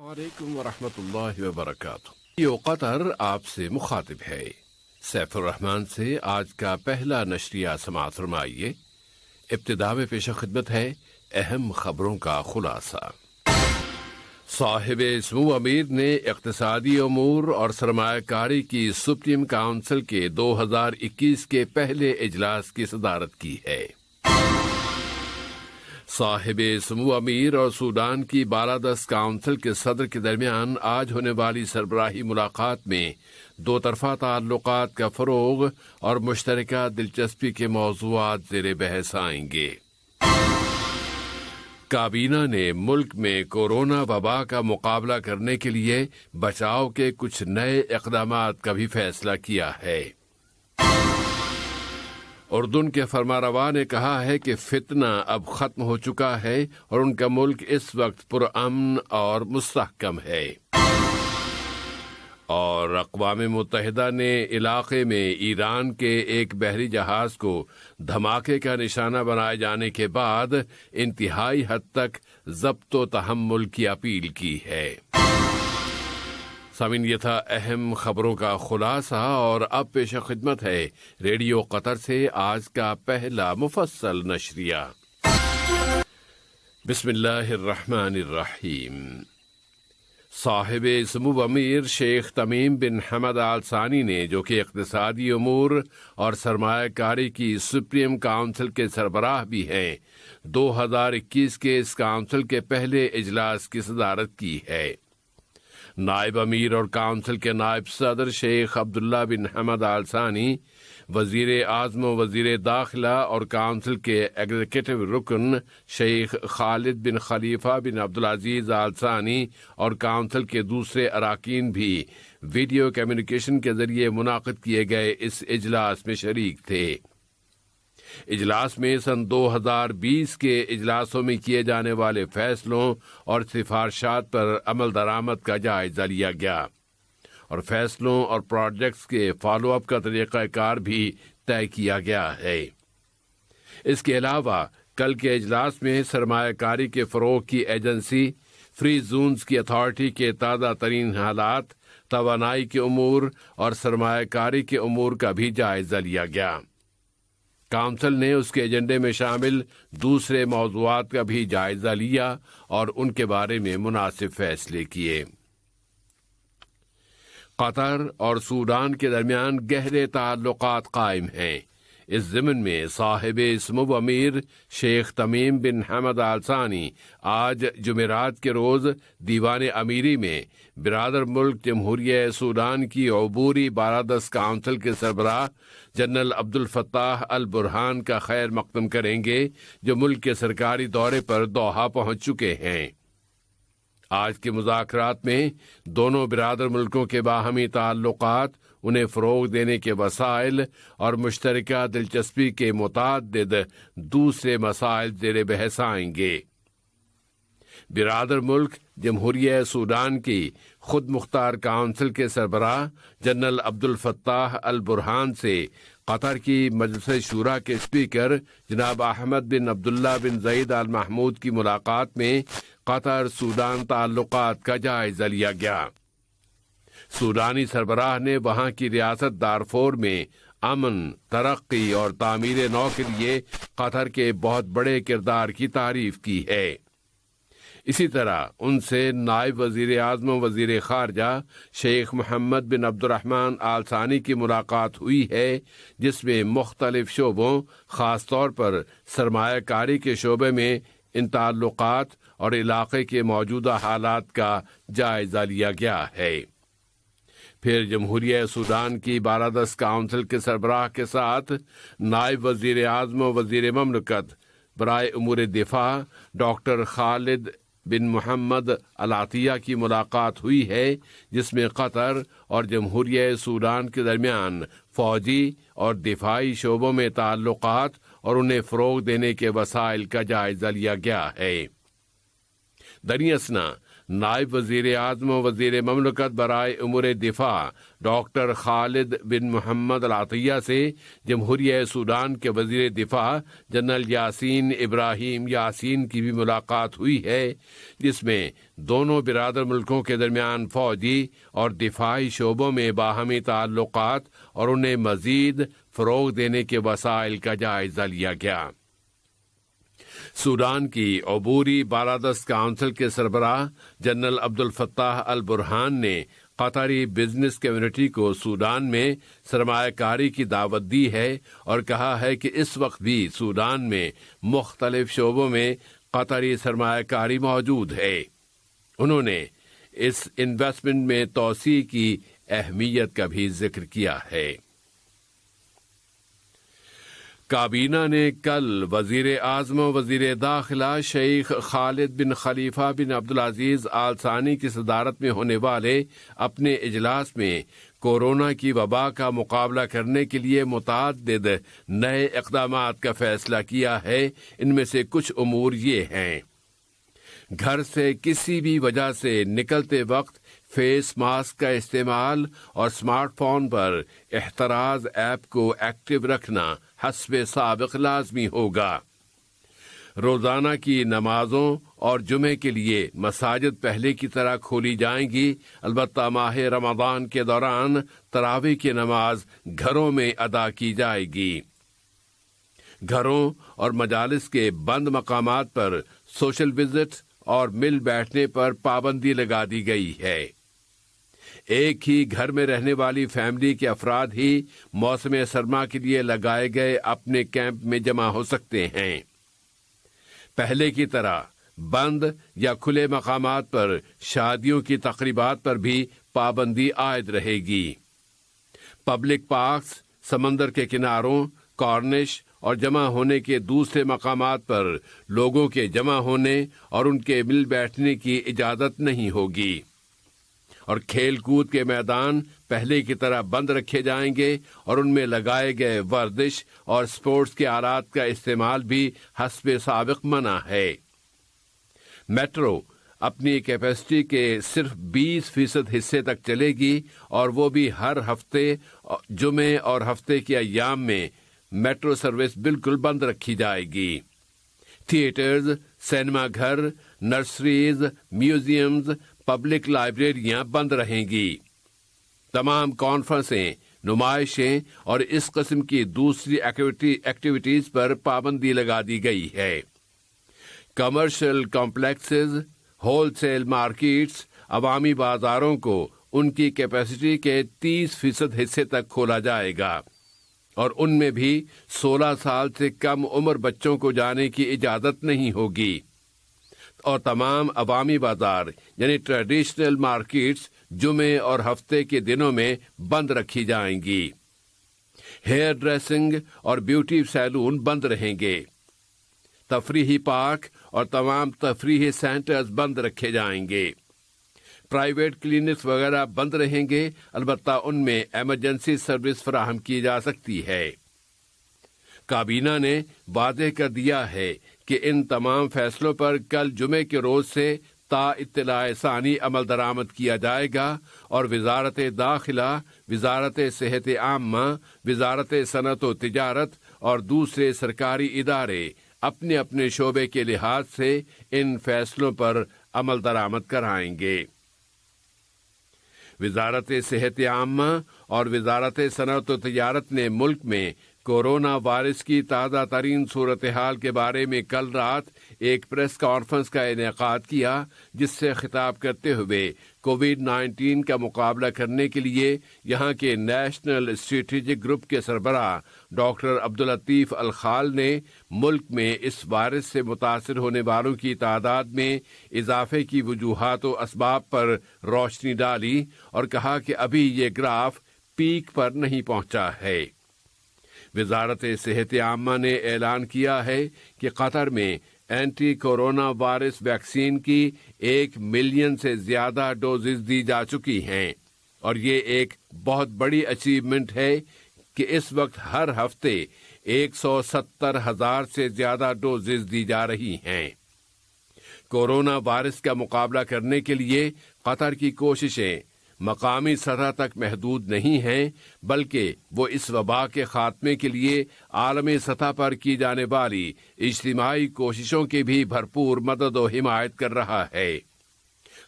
وعلیکم ورحمۃ اللہ وبرکاتہ۔ یہ قطر آپ سے مخاطب ہے۔ سیف الرحمان سے آج کا پہلا نشریہ سماعت فرمائیے۔ ابتدا میں پیش خدمت ہے اہم خبروں کا خلاصہ۔ صاحب سمو امیر نے اقتصادی امور اور سرمایہ کاری کی سپریم کونسل کے 2021 کے پہلے اجلاس کی صدارت کی ہے۔ صاحب سمو امیر اور سوڈان کی بالادست کونسل کے صدر کے درمیان آج ہونے والی سربراہی ملاقات میں دو طرفہ تعلقات کا فروغ اور مشترکہ دلچسپی کے موضوعات زیر بحث آئیں گے۔ کابینہ نے ملک میں کورونا وبا کا مقابلہ کرنے کے لیے بچاؤ کے کچھ نئے اقدامات کا بھی فیصلہ کیا ہے۔ اردن کے فرمانروا نے کہا ہے کہ فتنہ اب ختم ہو چکا ہے اور ان کا ملک اس وقت پرامن اور مستحکم ہے۔ اور اقوام متحدہ نے علاقے میں ایران کے ایک بحری جہاز کو دھماکے کا نشانہ بنائے جانے کے بعد انتہائی حد تک ضبط و تحمل کی اپیل کی ہے۔ سامعین، یہ تھا اہم خبروں کا خلاصہ، اور اب پیش خدمت ہے ریڈیو قطر سے آج کا پہلا مفصل نشریہ۔ بسم اللہ الرحمن الرحیم۔ صاحب سمو امیر شیخ تمیم بن حمد آل ثانی نے، جو کہ اقتصادی امور اور سرمایہ کاری کی سپریم کونسل کے سربراہ بھی ہیں، 2021 کے اس کونسل کے پہلے اجلاس کی صدارت کی ہے۔ نائب امیر اور کونسل کے نائب صدر شیخ عبداللہ بن حمد آل ثانی، وزیر اعظم و وزیر داخلہ اور کونسل کے ایگزیکٹو رکن شیخ خالد بن خلیفہ بن عبدالعزیز آل ثانی اور کونسل کے دوسرے اراکین بھی ویڈیو کمیونیکیشن کے ذریعے منعقد کیے گئے اس اجلاس میں شریک تھے۔ اجلاس میں سن 2020 کے اجلاسوں میں کیے جانے والے فیصلوں اور سفارشات پر عمل درآمد کا جائزہ لیا گیا، اور فیصلوں اور پروجیکٹس کے فالو اپ کا طریقہ کار بھی طے کیا گیا ہے۔ اس کے علاوہ کل کے اجلاس میں سرمایہ کاری کے فروغ کی ایجنسی، فری زونز کی اتھارٹی کے تازہ ترین حالات، توانائی کے امور اور سرمایہ کاری کے امور کا بھی جائزہ لیا گیا۔ کونسل نے اس کے ایجنڈے میں شامل دوسرے موضوعات کا بھی جائزہ لیا اور ان کے بارے میں مناسب فیصلے کیے۔ قطر اور سوڈان کے درمیان گہرے تعلقات قائم ہیں۔ اس ضمن میں صاحب سمو امیر شیخ تمیم بن حمد آل ثانی آج جمعرات کے روز دیوان امیری میں برادر ملک جمہوریہ سوڈان کی عبوری بالادست کونسل کے سربراہ جنرل عبد الفتاح البرہان کا خیر مقدم کریں گے، جو ملک کے سرکاری دورے پر دوحہ پہنچ چکے ہیں۔ آج کے مذاکرات میں دونوں برادر ملکوں کے باہمی تعلقات، انہیں فروغ دینے کے وسائل اور مشترکہ دلچسپی کے متعدد دوسرے مسائل زیر بحث آئیں گے۔ برادر ملک جمہوریہ سوڈان کی خود مختار کونسل کے سربراہ جنرل عبد الفتاح البرہان سے قطر کی مجلس شورا کے اسپیکر جناب احمد بن عبداللہ بن زید آل محمود کی ملاقات میں قطر سوڈان تعلقات کا جائزہ لیا گیا۔ سوڈانی سربراہ نے وہاں کی ریاست دارفور میں امن، ترقی اور تعمیر نو کے لیے قطر کے بہت بڑے کردار کی تعریف کی ہے۔ اسی طرح ان سے نائب وزیر اعظم و وزیر خارجہ شیخ محمد بن عبد الرحمن آل ثانی کی ملاقات ہوئی ہے، جس میں مختلف شعبوں، خاص طور پر سرمایہ کاری کے شعبے میں ان تعلقات اور علاقے کے موجودہ حالات کا جائزہ لیا گیا ہے۔ پھر جمہوریہ سوڈان کی بالادست کونسل کے سربراہ کے ساتھ نائب وزیر اعظم و وزیر مملکت برائے امور دفاع ڈاکٹر خالد بن محمد العطیہ کی ملاقات ہوئی ہے، جس میں قطر اور جمہوریہ سوڈان کے درمیان فوجی اور دفاعی شعبوں میں تعلقات اور انہیں فروغ دینے کے وسائل کا جائزہ لیا گیا ہے۔ دریں اثنا نائب وزیر اعظم و وزیر مملکت برائے امور دفاع ڈاکٹر خالد بن محمد العطیہ سے جمہوریہ سوڈان کے وزیر دفاع جنرل یاسین ابراہیم یاسین کی بھی ملاقات ہوئی ہے، جس میں دونوں برادر ملکوں کے درمیان فوجی اور دفاعی شعبوں میں باہمی تعلقات اور انہیں مزید فروغ دینے کے وسائل کا جائزہ لیا گیا۔ سوڈان کی عبوری بالادست کونسل کے سربراہ جنرل عبد الفتاح البرہان نے قطری بزنس کمیونٹی کو سوڈان میں سرمایہ کاری کی دعوت دی ہے اور کہا ہے کہ اس وقت بھی سوڈان میں مختلف شعبوں میں قطری سرمایہ کاری موجود ہے۔ انہوں نے اس انویسٹمنٹ میں توسیع کی اہمیت کا بھی ذکر کیا ہے۔ کابینہ نے کل وزیر اعظم و وزیر داخلہ شیخ خالد بن خلیفہ بن عبدالعزیز آل ثانی کی صدارت میں ہونے والے اپنے اجلاس میں کورونا کی وبا کا مقابلہ کرنے کے لیے متعدد نئے اقدامات کا فیصلہ کیا ہے۔ ان میں سے کچھ امور یہ ہیں: گھر سے کسی بھی وجہ سے نکلتے وقت فیس ماسک کا استعمال اور اسمارٹ فون پر احتراز ایپ کو ایکٹیو رکھنا حسب سابق لازمی ہوگا۔ روزانہ کی نمازوں اور جمعے کے لیے مساجد پہلے کی طرح کھولی جائیں گی، البتہ ماہ رمضان کے دوران تراویح کی نماز گھروں میں ادا کی جائے گی۔ گھروں اور مجالس کے بند مقامات پر سوشل وزٹ اور مل بیٹھنے پر پابندی لگا دی گئی ہے۔ ایک ہی گھر میں رہنے والی فیملی کے افراد ہی موسم سرما کے لیے لگائے گئے اپنے کیمپ میں جمع ہو سکتے ہیں۔ پہلے کی طرح بند یا کھلے مقامات پر شادیوں کی تقریبات پر بھی پابندی عائد رہے گی۔ پبلک پارکس، سمندر کے کناروں، کارنش اور جمع ہونے کے دوسرے مقامات پر لوگوں کے جمع ہونے اور ان کے مل بیٹھنے کی اجازت نہیں ہوگی، اور کھیل کود کے میدان پہلے کی طرح بند رکھے جائیں گے اور ان میں لگائے گئے ورزش اور سپورٹس کے آلات کا استعمال بھی حسب سابق منع ہے۔ میٹرو اپنی کیپیسٹی کے صرف 20% حصے تک چلے گی، اور وہ بھی ہر ہفتے جمعے اور ہفتے کے ایام میں میٹرو سروس بالکل بند رکھی جائے گی۔ تھیٹرز، سینما گھر، نرسریز، میوزیمز، پبلک لائبریریاں بند رہیں گی۔ تمام کانفرنسیں، نمائشیں اور اس قسم کی دوسری ایکٹیویٹیز پر پابندی لگا دی گئی ہے۔ Commercial complexes, wholesale markets, عوامی بازاروں کو ان کی کیپیسٹی کے 30% حصے تک کھولا جائے گا، اور ان میں بھی 16 سال سے کم عمر بچوں کو جانے کی اجازت نہیں ہوگی، اور تمام عوامی بازار یعنی ٹریڈیشنل مارکیٹس جمعے اور ہفتے کے دنوں میں بند رکھی جائیں گی۔ ہیئر ڈریسنگ اور بیوٹی سیلون بند رہیں گے۔ تفریحی پارک اور تمام تفریحی سینٹرز بند رکھے جائیں گے۔ پرائیویٹ کلینکس وغیرہ بند رہیں گے، البتہ ان میں ایمرجنسی سروس فراہم کی جا سکتی ہے۔ کابینہ نے واضح کر دیا ہے کہ ان تمام فیصلوں پر کل جمعے کے روز سے تا اطلاع ثانی عمل درآمد کیا جائے گا، اور وزارت داخلہ، وزارت صحت عامہ، وزارت صنعت و تجارت اور دوسرے سرکاری ادارے اپنے اپنے شعبے کے لحاظ سے ان فیصلوں پر عمل درآمد کرائیں گے۔ وزارت صحت عامہ اور وزارت صنعت و تجارت نے ملک میں کورونا وائرس کی تازہ ترین صورتحال کے بارے میں کل رات ایک پریس کانفرنس کا انعقاد کیا، جس سے خطاب کرتے ہوئے کووڈ-19 کا مقابلہ کرنے کے لیے یہاں کے نیشنل اسٹریٹجک گروپ کے سربراہ ڈاکٹر عبداللطیف الخال نے ملک میں اس وائرس سے متاثر ہونے والوں کی تعداد میں اضافے کی وجوہات و اسباب پر روشنی ڈالی اور کہا کہ ابھی یہ گراف پیک پر نہیں پہنچا ہے۔ وزارت صحت عامہ نے اعلان کیا ہے کہ قطر میں اینٹی کورونا وائرس ویکسین کی 1 ملین سے زیادہ ڈوزز دی جا چکی ہیں، اور یہ ایک بہت بڑی اچیومنٹ ہے کہ اس وقت ہر ہفتے 170,000 سے زیادہ ڈوزز دی جا رہی ہیں۔ کورونا وائرس کا مقابلہ کرنے کے لیے قطر کی کوششیں مقامی سطح تک محدود نہیں ہیں، بلکہ وہ اس وبا کے خاتمے کے لیے عالمی سطح پر کی جانے والی اجتماعی کوششوں کی بھی بھرپور مدد و حمایت کر رہا ہے۔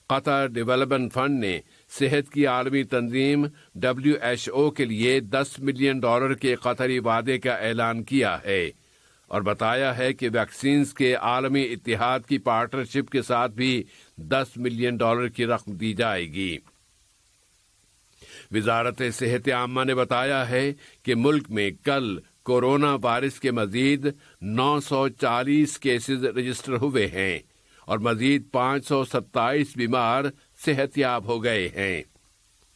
قطر ڈیولپمنٹ فنڈ نے صحت کی عالمی تنظیم WHO کے لیے $10 ملین کے قطری وعدے کا اعلان کیا ہے اور بتایا ہے کہ ویکسینز کے عالمی اتحاد کی پارٹنرشپ کے ساتھ بھی $10 ملین کی رقم دی جائے گی۔ وزارت صحت عامہ نے بتایا ہے کہ ملک میں کل کورونا وائرس کے مزید 940 کیسز رجسٹر ہوئے ہیں اور مزید 527 بیمار صحت یاب ہو گئے ہیں۔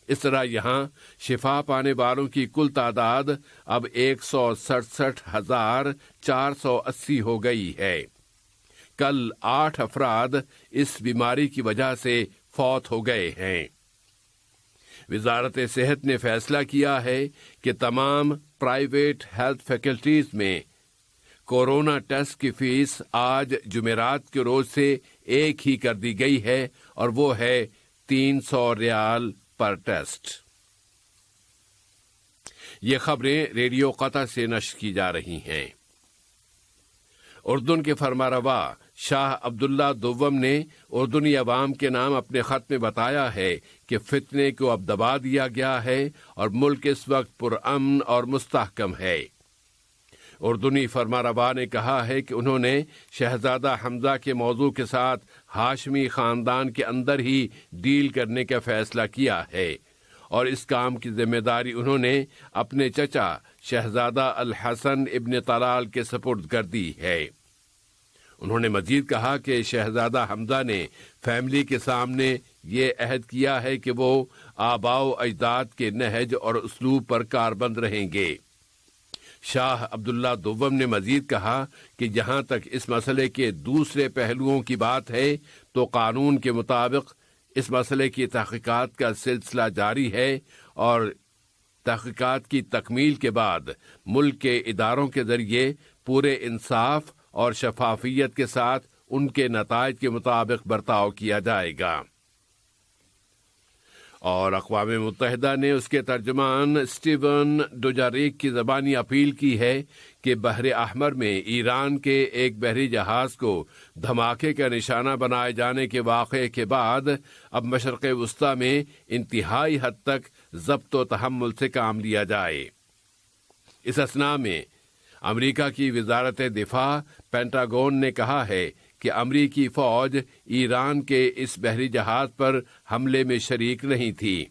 اس طرح یہاں شفا پانے والوں کی کل تعداد اب 167,480 ہو گئی ہے۔ کل 8 افراد اس بیماری کی وجہ سے فوت ہو گئے ہیں۔ وزارت صحت نے فیصلہ کیا ہے کہ تمام پرائیویٹ ہیلتھ فیکلٹیز میں کورونا ٹیسٹ کی فیس آج جمعرات کے روز سے 1 ہی کر دی گئی ہے اور وہ ہے $300 پر ٹیسٹ۔ یہ خبریں ریڈیو قطر سے نشر کی جا رہی ہیں۔ اردن کے فرمانروا شاہ عبداللہ دوم نے اردنی عوام کے نام اپنے خط میں بتایا ہے کہ فتنے کو اب دبا دیا گیا ہے اور ملک اس وقت پرامن اور مستحکم ہے۔ اردنی فرمانروا نے کہا ہے کہ انہوں نے شہزادہ حمزہ کے موضوع کے ساتھ ہاشمی خاندان کے اندر ہی ڈیل کرنے کا فیصلہ کیا ہے اور اس کام کی ذمہ داری انہوں نے اپنے چچا شہزادہ الحسن ابن طلال کے سپرد کر دی ہے۔ انہوں نے مزید کہا کہ شہزادہ حمزہ نے فیملی کے سامنے یہ عہد کیا ہے کہ وہ آباء و اجداد کے نہج اور اسلوب پر کاربند رہیں گے۔ شاہ عبداللہ دوم نے مزید کہا کہ جہاں تک اس مسئلے کے دوسرے پہلوؤں کی بات ہے تو قانون کے مطابق اس مسئلے کی تحقیقات کا سلسلہ جاری ہے اور تحقیقات کی تکمیل کے بعد ملک کے اداروں کے ذریعے پورے انصاف اور شفافیت کے ساتھ ان کے نتائج کے مطابق برتاؤ کیا جائے گا۔ اور اقوام متحدہ نے اس کے ترجمان اسٹیون ڈوجاریک کی زبانی اپیل کی ہے کہ بحر احمر میں ایران کے ایک بحری جہاز کو دھماکے کا نشانہ بنائے جانے کے واقعے کے بعد اب مشرق وسطی میں انتہائی حد تک ضبط و تحمل سے کام لیا جائے۔ اس اثناء میں امریکہ کی وزارت دفاع پینٹاگون نے کہا ہے کہ امریکی فوج ایران کے اس بحری جہاز پر حملے میں شریک نہیں تھی۔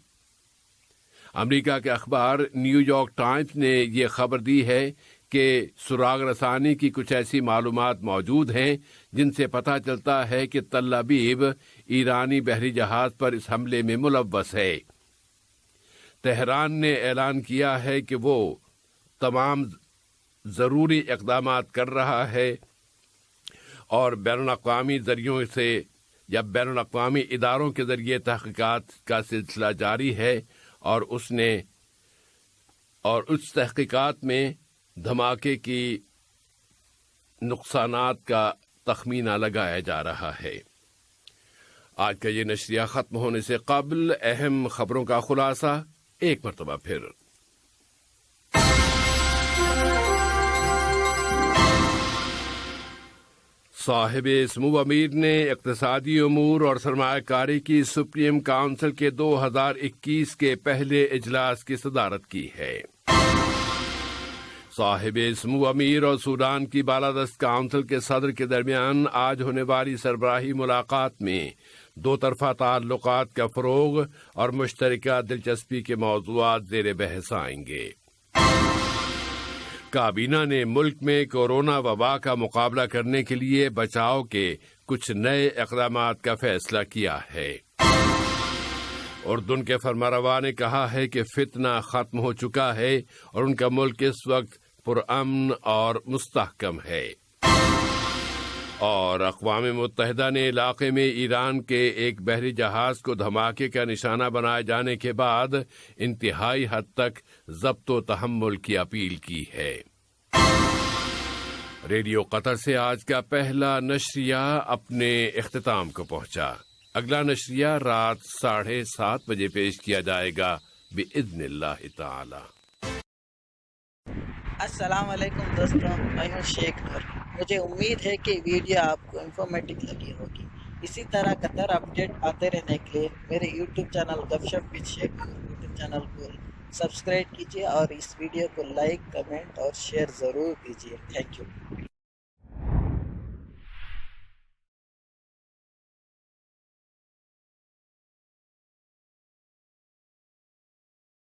امریکہ کے اخبار نیو یارک ٹائمز نے یہ خبر دی ہے کہ سراغ رسانی کی کچھ ایسی معلومات موجود ہیں جن سے پتہ چلتا ہے کہ تل ابیب ایرانی بحری جہاز پر اس حملے میں ملوث ہے۔ تہران نے اعلان کیا ہے کہ وہ تمام ضروری اقدامات کر رہا ہے اور بین الاقوامی ذریعوں سے یا بین الاقوامی اداروں کے ذریعے تحقیقات کا سلسلہ جاری ہے اور اس تحقیقات میں دھماکے کی نقصانات کا تخمینہ لگایا جا رہا ہے۔ آج کا یہ نشریہ ختم ہونے سے قبل اہم خبروں کا خلاصہ ایک مرتبہ پھر۔ صاحب اسمو امیر نے اقتصادی امور اور سرمایہ کاری کی سپریم کونسل کے 2021 کے پہلے اجلاس کی صدارت کی ہے۔ صاحب اسمو امیر اور سوڈان کی بالادست کونسل کے صدر کے درمیان آج ہونے والی سربراہی ملاقات میں دو طرفہ تعلقات کا فروغ اور مشترکہ دلچسپی کے موضوعات زیر بحث آئیں گے۔ کابینہ نے ملک میں کورونا وبا کا مقابلہ کرنے کے لیے بچاؤ کے کچھ نئے اقدامات کا فیصلہ کیا ہے۔ اردن کے فرمانروا نے کہا ہے کہ فتنہ ختم ہو چکا ہے اور ان کا ملک اس وقت پرامن اور مستحکم ہے۔ اور اقوام متحدہ نے علاقے میں ایران کے ایک بحری جہاز کو دھماکے کا نشانہ بنائے جانے کے بعد انتہائی حد تک ضبط و تحمل کی اپیل کی ہے۔ ریڈیو قطر سے آج کا پہلا نشریہ اپنے اختتام کو پہنچا. اگلا نشریہ رات 7:30 بجے پیش کیا جائے گا بإذن اللہ تعالی. السلام علیکم دوستوں، میں ہوں شیخ نور. مجھے امید ہے کہ ویڈیو آپ کو انفارمیٹو لگی ہوگی. اسی طرح قطر اپڈیٹ آتے رہنے کے لیے میرے یوٹیوب چینل گپ ship with Sheikh Noor YouTube channel کو سبسکرائب کیجیے اور اس ویڈیو کو لائک، کمنٹ اور شیئر ضرور کیجیے. Thank you.